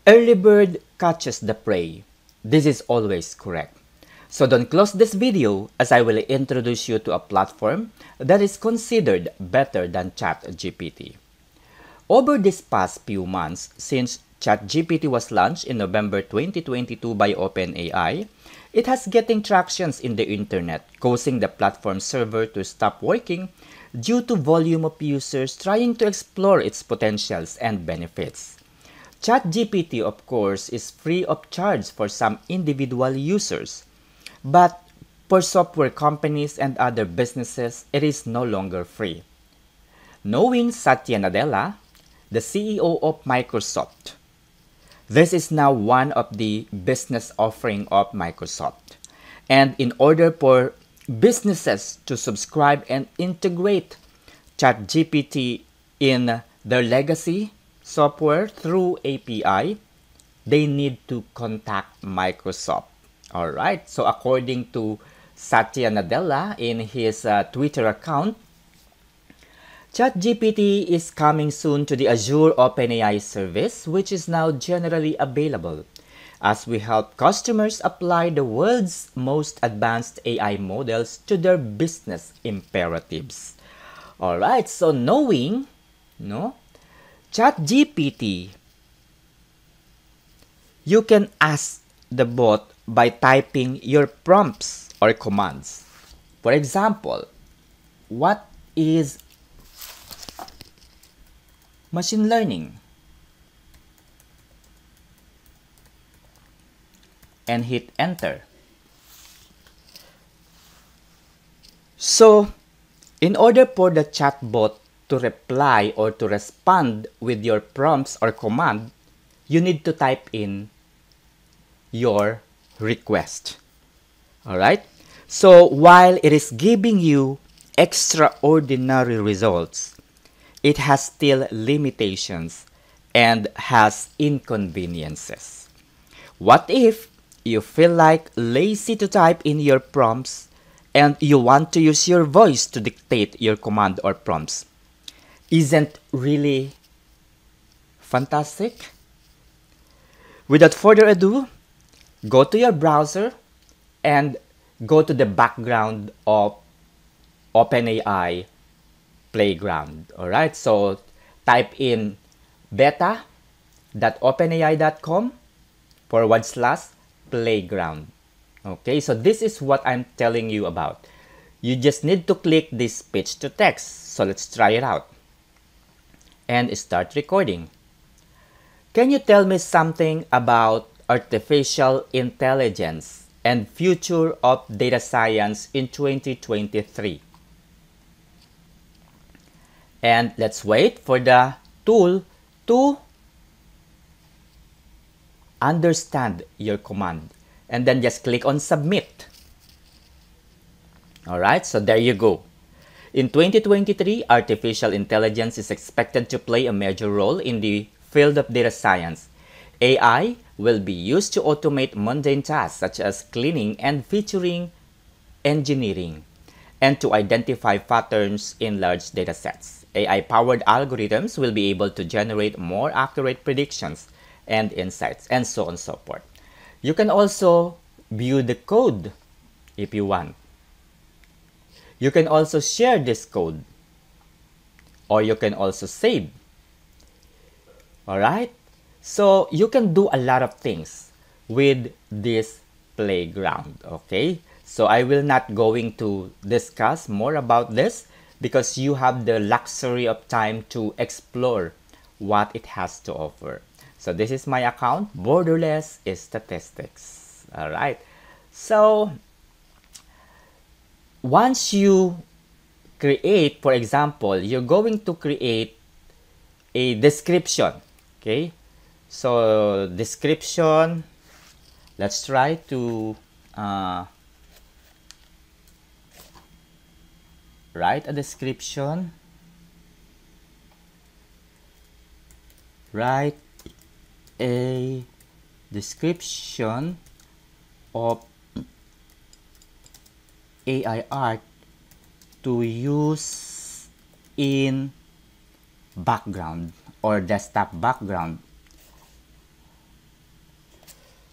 Early bird catches the prey. This is always correct. So don't close this video as I will introduce you to a platform that is considered better than ChatGPT. Over these past few months, since ChatGPT was launched in November 2022 by OpenAI, it has getting tractions in the internet, causing the platform server to stop working due to volume of users trying to explore its potentials and benefits. ChatGPT, of course, is free of charge for some individual users, but for software companies and other businesses, it is no longer free. Knowing Satya Nadella, the CEO of Microsoft, this is now one of the business offering of Microsoft. And in order for businesses to subscribe and integrate ChatGPT in their legacy software through API, they need to contact Microsoft. All right. So according to Satya Nadella in his Twitter account, ChatGPT is coming soon to the Azure OpenAI service, which is now generally available, as we help customers apply the world's most advanced AI models to their business imperatives. All right. So knowing, ChatGPT, you can ask the bot by typing your prompts or commands. For example, what is machine learning? And hit enter. So, in order for the chatbot to reply or to respond with your prompts or command, you need to type in your request. All right? So, while it is giving you extraordinary results, it has still limitations and has inconveniences. What if you feel like lazy to type in your prompts and you want to use your voice to dictate your command or prompts? Isn't really fantastic? Without further ado, go to your browser and go to the background of OpenAI Playground. Alright, so type in beta.openai.com/playground. Okay, so this is what I'm telling you about. You just need to click this speech to text. So let's try it out. And start recording. Can you tell me something about artificial intelligence and future of data science in 2023? And let's wait for the tool to understand your command. And then just click on submit. Alright, so there you go. In 2023, artificial intelligence is expected to play a major role in the field of data science. AI will be used to automate mundane tasks such as cleaning and featuring engineering, and to identify patterns in large data sets. AI-powered algorithms will be able to generate more accurate predictions and insights, and so on and so forth. You can also view the code if you want. You can also share this code, or you can also save. Alright? So you can do a lot of things with this playground. Okay? So I will not going to discuss more about this because you have the luxury of time to explore what it has to offer. So this is my account, Borderless Statistics. Alright? So once you create, for example, you're going to create a description. Okay? So description, let's try to write a description. Write a description of AI art to use in background or desktop background.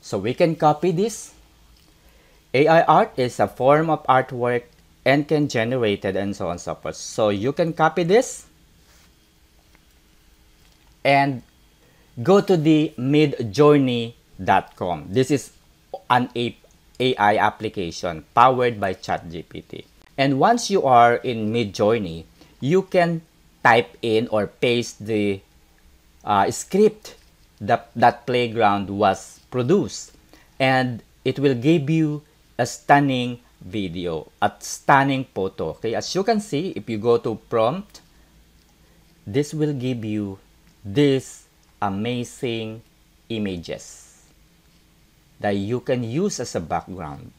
So we can copy this. AI art is a form of artwork and can generate it and so on and so forth. So you can copy this and go to the midjourney.com. This is an AI application powered by ChatGPT. And once you are in Midjourney, you can type in or paste the script that Playground was produced, and it will give you a stunning video, a stunning photo. Okay, as you can see, if you go to prompt, this will give you these amazing images that you can use as a background.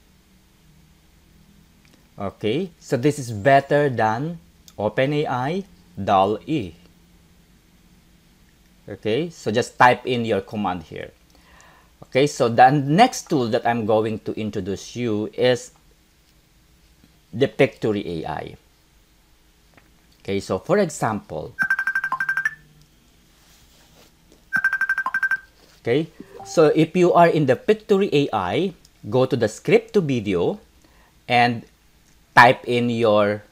Okay, so this is better than OpenAI DALL-E. Okay, so just type in your command here. Okay, so the next tool that I'm going to introduce you is the Pictory AI. Okay, so for example, okay, so if you are in the Pictory AI, go to the script to video and type in your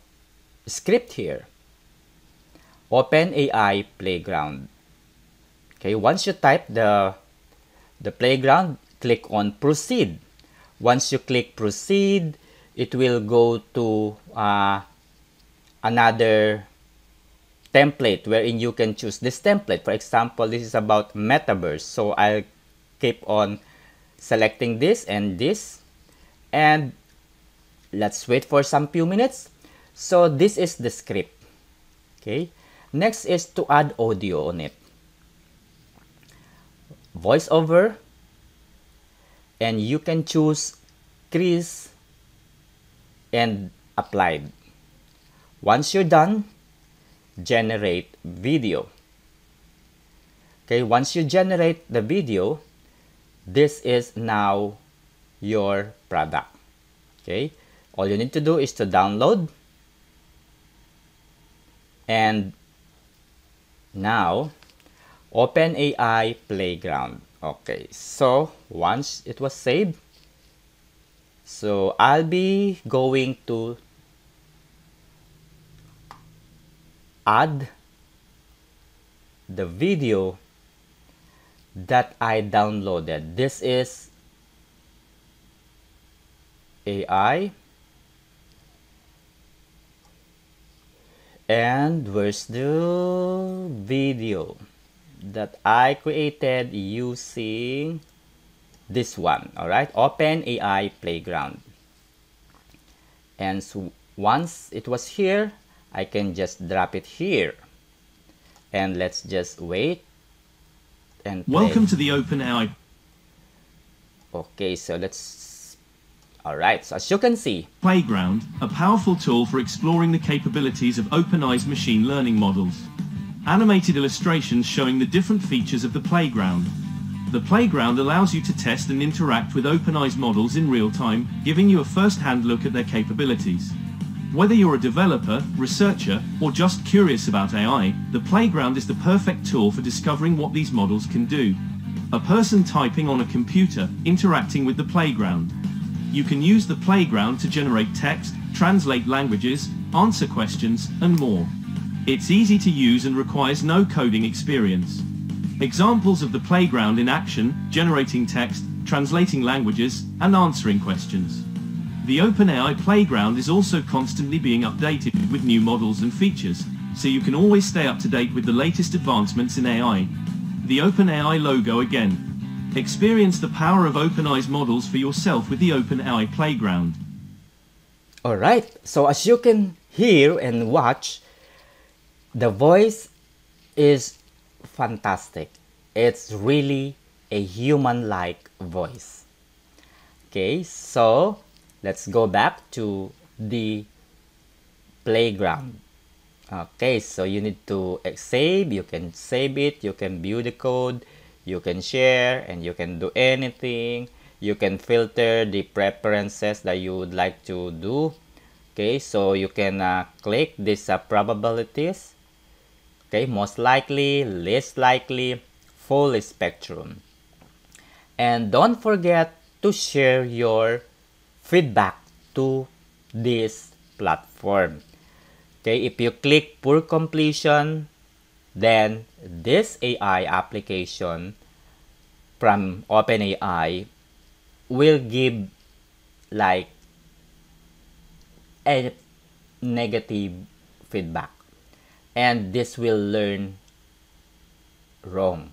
script here. OpenAI Playground. Okay, once you type the playground, click on proceed. Once you click proceed, it will go to another template wherein you can choose this template. For example, this is about metaverse, so I'll keep on selecting this and this, and let's wait for some few minutes. So this is the script. Okay, next is to add audio on it. Voiceover, and you can choose crease and applied. Once you're done, generate video. Okay, once you generate the video, this is now your product. Okay, all you need to do is to download, and now OpenAI Playground. Okay, so once it was saved, so I'll be going to add the video that I downloaded. This is AI, and where's the video that I created using this one? All right, OpenAI Playground. And so once it was here, I can just drop it here, and let's just wait and play. Welcome to the OpenAI. Okay, so let's, all right, so as you can see, Playground, a powerful tool for exploring the capabilities of OpenAI's machine learning models. Animated illustrations showing the different features of the Playground. The Playground allows you to test and interact with OpenAI's models in real time, giving you a first-hand look at their capabilities. Whether you're a developer, researcher, or just curious about AI, the Playground is the perfect tool for discovering what these models can do. A person typing on a computer, interacting with the Playground. You can use the Playground to generate text, translate languages, answer questions, and more. It's easy to use and requires no coding experience. Examples of the Playground in action: generating text, translating languages, and answering questions. The OpenAI Playground is also constantly being updated with new models and features, so you can always stay up to date with the latest advancements in AI. The OpenAI logo again. Experience the power of OpenAI's models for yourself with the OpenAI Playground. alright, so as you can hear and watch, the voice is fantastic. It's really a human-like voice. Okay, so let's go back to the Playground. Okay, so you need to save. You can save it, you can view the code, you can share, and you can do anything. You can filter the preferences that you would like to do. Okay, so you can click these probabilities. Okay, most likely, least likely, full spectrum. And don't forget to share your feedback to this platform. Okay, if you click poor completion, then this AI application from OpenAI will give like a negative feedback, and this will learn wrong.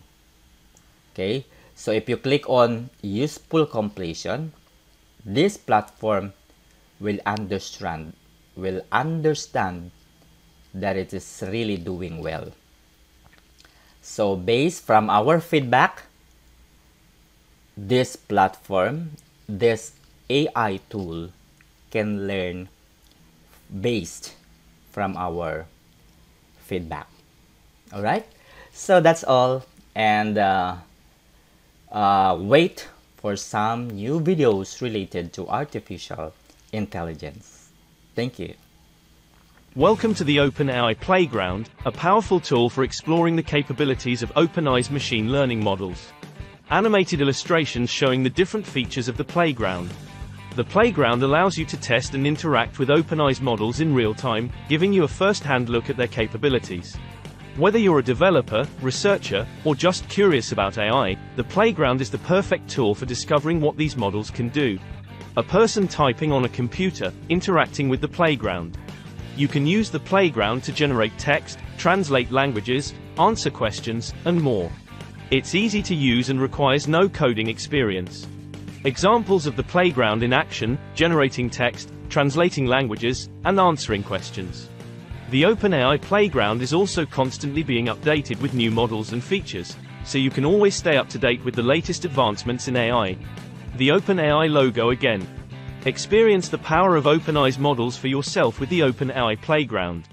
Okay, so if you click on useful completion, this platform will understand that it is really doing well. So based from our feedback, this platform, this AI tool can learn based from our feedback. All right, so that's all, and wait for some new videos related to artificial intelligence. Thank you. Welcome to the OpenAI Playground, a powerful tool for exploring the capabilities of OpenAI's machine learning models. Animated illustrations showing the different features of the playground. The playground allows you to test and interact with OpenAI's models in real time, giving you a first-hand look at their capabilities. Whether you're a developer, researcher, or just curious about AI, the playground is the perfect tool for discovering what these models can do. A person typing on a computer, interacting with the playground. You can use the playground to generate text, translate languages, answer questions, and more. It's easy to use and requires no coding experience. Examples of the playground in action: generating text, translating languages, and answering questions. The OpenAI Playground is also constantly being updated with new models and features, so you can always stay up to date with the latest advancements in AI. The OpenAI logo again. Experience the power of OpenAI's models for yourself with the OpenAI Playground.